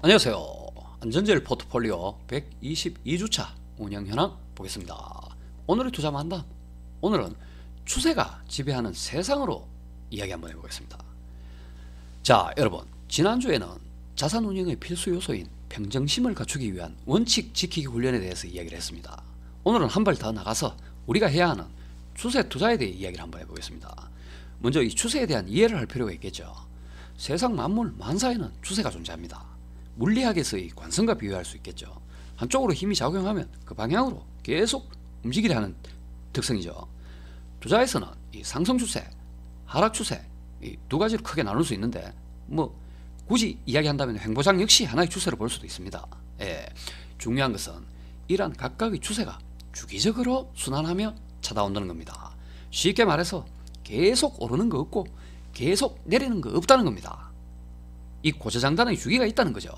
안녕하세요. 안전제일 포트폴리오 122주차 운영 현황 보겠습니다. 오늘의 투자 만담, 오늘은 추세가 지배하는 세상으로 이야기 한번 해보겠습니다. 자, 여러분, 지난주에는 자산 운영의 필수 요소인 평정심을 갖추기 위한 원칙 지키기 훈련에 대해서 이야기를 했습니다. 오늘은 한 발 더 나가서 우리가 해야 하는 추세 투자에 대해 이야기를 한번 해보겠습니다. 먼저 이 추세에 대한 이해를 할 필요가 있겠죠. 세상 만물 만사에는 추세가 존재합니다. 물리학에서의 관성과 비교할 수 있겠죠. 한쪽으로 힘이 작용하면 그 방향으로 계속 움직이려 하는 특성이죠. 투자에서는 이 상승 추세, 하락 추세 이 두 가지로 크게 나눌 수 있는데, 굳이 이야기한다면 횡보장 역시 하나의 추세로 볼 수도 있습니다. 중요한 것은 이러한 각각의 추세가 주기적으로 순환하며 찾아온다는 겁니다. 쉽게 말해서 계속 오르는 거 없고 계속 내리는 거 없다는 겁니다. 이 고저장단의 주기가 있다는 거죠.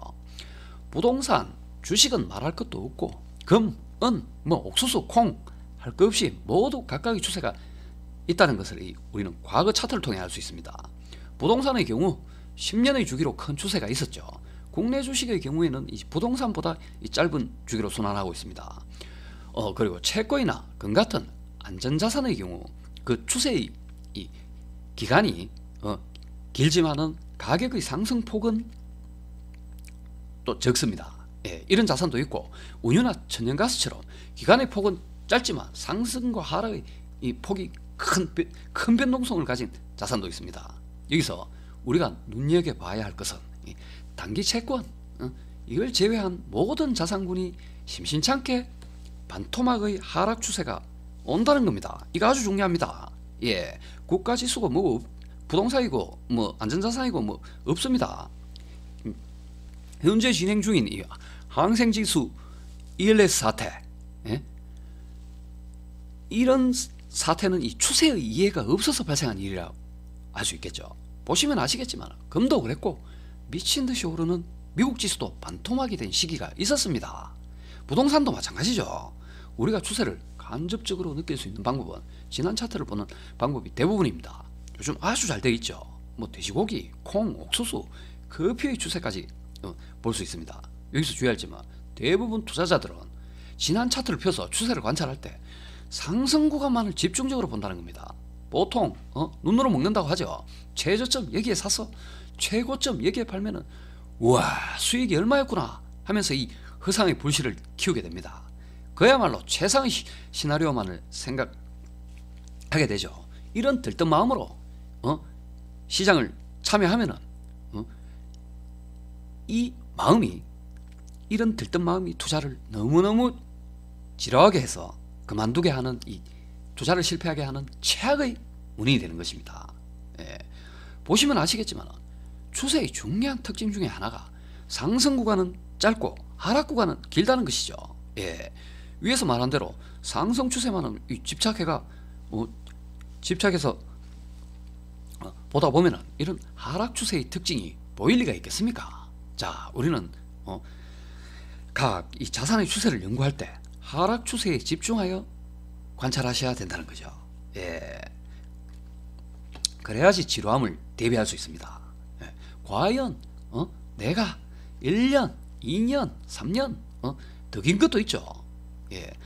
부동산, 주식은 말할 것도 없고 금, 은, 옥수수, 콩 할 것 없이 모두 각각의 추세가 있다는 것을 우리는 과거 차트를 통해 알 수 있습니다. 부동산의 경우 10년의 주기로 큰 추세가 있었죠. 국내 주식의 경우에는 이 부동산보다 이 짧은 주기로 순환하고 있습니다. 그리고 채권이나 금 같은 안전자산의 경우 그 추세의 이 기간이 길지만은 가격의 상승폭은 또 적습니다. 이런 자산도 있고, 운유나 천연가스처럼 기간의 폭은 짧지만 상승과 하락의 이 폭이 큰 변동성을 가진 자산도 있습니다. 여기서 우리가 눈여겨봐야 할 것은 단기 채권, 이걸 제외한 모든 자산군이 심심찮게 반토막의 하락 추세가 온다는 겁니다. 이거 아주 중요합니다. 국가지수가 부동산이고 안전자산이고 없습니다. 현재 진행 중인 이 항생지수 ELS 사태, 이런 사태는 이 추세의 이해가 없어서 발생한 일이라고 할 수 있겠죠. 보시면 아시겠지만 금도 그랬고 미친듯이 오르는 미국 지수도 반토막이 된 시기가 있었습니다. 부동산도 마찬가지죠. 우리가 추세를 간접적으로 느낄 수 있는 방법은 지난 차트를 보는 방법이 대부분입니다. 요즘 아주 잘 되어 있죠. 돼지고기, 콩, 옥수수, 커피의 추세까지 볼 수 있습니다. 여기서 주의할 점은 대부분 투자자들은 지난 차트를 펴서 추세를 관찰할 때 상승 구간만을 집중적으로 본다는 겁니다. 보통 눈으로 먹는다고 하죠. 최저점 여기에 사서 최고점 여기에 팔면은 우와 수익이 얼마였구나 하면서 이 허상의 불씨를 키우게 됩니다. 그야말로 최상의 시나리오만을 생각하게 되죠. 이런 들뜬 마음으로 시장을 참여하면은 이 마음이, 이런 들뜬 마음이 투자를 너무너무 지루하게 해서 그만두게 하는, 이 투자를 실패하게 하는 최악의 원인이 되는 것입니다. 보시면 아시겠지만 추세의 중요한 특징 중에 하나가 상승 구간은 짧고 하락 구간은 길다는 것이죠. 위에서 말한 대로 상승 추세만은 집착해서 보다 보면은 이런 하락 추세의 특징이 보일 리가 있겠습니까? 자, 우리는 각 이 자산의 추세를 연구할 때 하락 추세에 집중하여 관찰하셔야 된다는 거죠. 그래야지 지루함을 대비할 수 있습니다. 과연 내가 1년, 2년, 3년 더 긴 것도 있죠.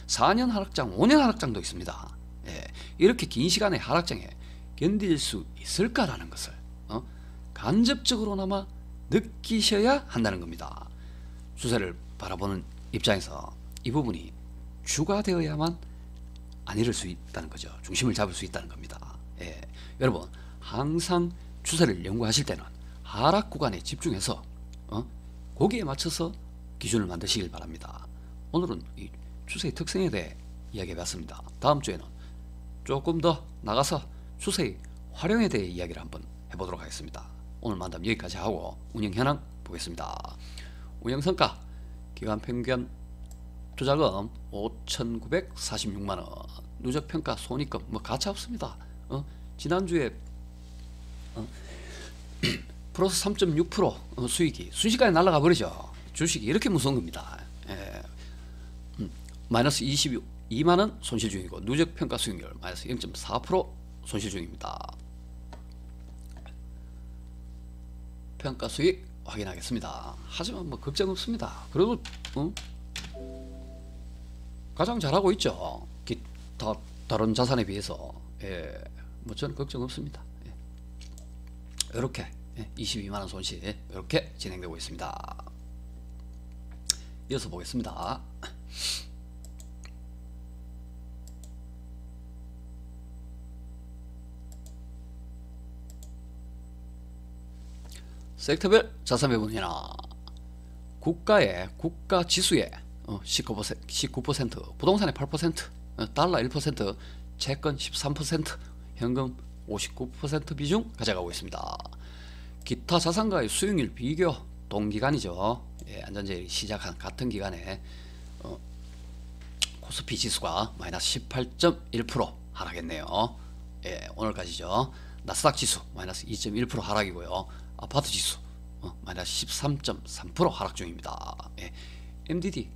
4년 하락장, 5년 하락장도 있습니다. 이렇게 긴 시간의 하락장에 견딜 수 있을까라는 것을 간접적으로나마 느끼셔야 한다는 겁니다. 추세를 바라보는 입장에서 이 부분이 추가되어야만 안 이룰 수 있다는 거죠. 중심을 잡을 수 있다는 겁니다. 여러분, 항상 추세를 연구하실 때는 하락 구간에 집중해서 거기에 맞춰서 기준을 만드시길 바랍니다. 오늘은 이 추세의 특성에 대해 이야기해봤습니다. 다음 주에는 조금 더 나가서 추세의 활용에 대해 이야기를 한번 해보도록 하겠습니다. 오늘 만남 여기까지 하고 운영 현황 보겠습니다. 운영 성과 기간 평균 투자금 5,946만원, 누적 평가 손익금 가차 없습니다. 지난주에 플러스 3.6% 수익이 순식간에 날아가 버리죠. 주식이 이렇게 무서운 겁니다. 마이너스 22만원 손실 중이고 누적 평가 수익률 마이너스 0.4% 손실 중입니다. 평가 수익 확인하겠습니다. 하지만 뭐 걱정 없습니다. 그래도 가장 잘하고 있죠. 기타 다른 자산에 비해서. 예, 뭐 저는 걱정 없습니다. 예. 이렇게 22만원 손실 이렇게 진행되고 있습니다. 이어서 보겠습니다. 섹터별 자산 배분이나 국가의 국가 지수의 19%, 부동산의 8%, 달러 1%, 채권 13%, 현금 59% 비중 가져가고 있습니다. 기타 자산과의 수익률 비교 동기간이죠. 예, 안전제일 시작한 같은 기간에 코스피 지수가 마이너스 18.1% 하락했네요. 예, 오늘까지죠. 나스닥 지수 마이너스 2.1% 하락이고요. 아파트 지수 마이너스 13.3% 하락 중입니다. 예, MDD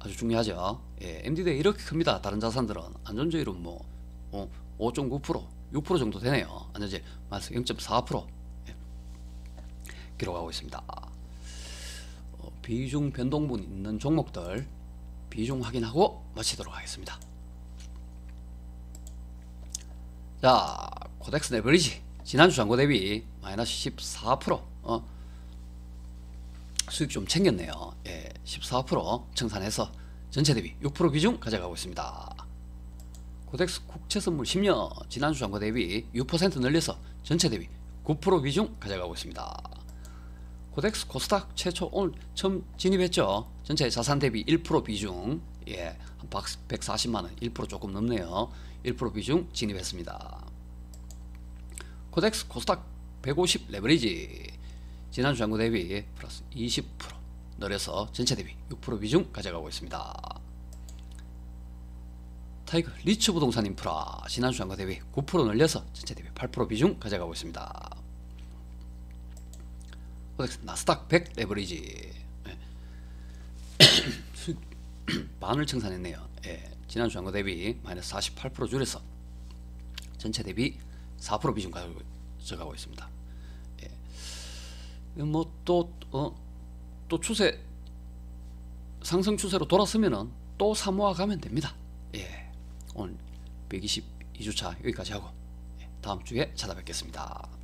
아주 중요하죠. 예, MDD 이렇게 큽니다. 다른 자산들은 안전제일은 뭐 5.9%, 6% 정도 되네요. 안전제일 마이너스 0.4% 기록하고 있습니다. 비중 변동분 있는 종목들 비중 확인하고 마치도록 하겠습니다. 자, 코덱스 레버리지 지난주 잔고 대비 마이너스 14% 수익 좀 챙겼네요. 예, 14% 청산해서 전체 대비 6% 비중 가져가고 있습니다. 코덱스 국채선물 10년 지난주 잔고 대비 6% 늘려서 전체 대비 9% 비중 가져가고 있습니다. 코덱스 코스닥 최초 오늘 처음 진입했죠. 전체 자산 대비 1% 비중, 예, 한 140만원, 1% 조금 넘네요. 1% 비중 진입했습니다. 코덱스 코스닥 150 레버리지 지난주 잔고 대비 플러스 20% 늘려서 전체 대비 6% 비중 가져가고 있습니다. 타이거 리츠 부동산 인프라 지난주 잔고 대비 9% 늘려서 전체 대비 8% 비중 가져가고 있습니다. 코덱스 나스닥 100 레버리지 반을 청산했네요. 예, 지난주 잔고 대비 마이너스 48% 줄여서 전체 대비 4% 비중 가져가고 있습니다. 예, 뭐 또 추세 상승 추세로 돌아서면은 또 사모아 가면 됩니다. 예, 오늘 122주차 여기까지 하고 다음 주에 찾아뵙겠습니다.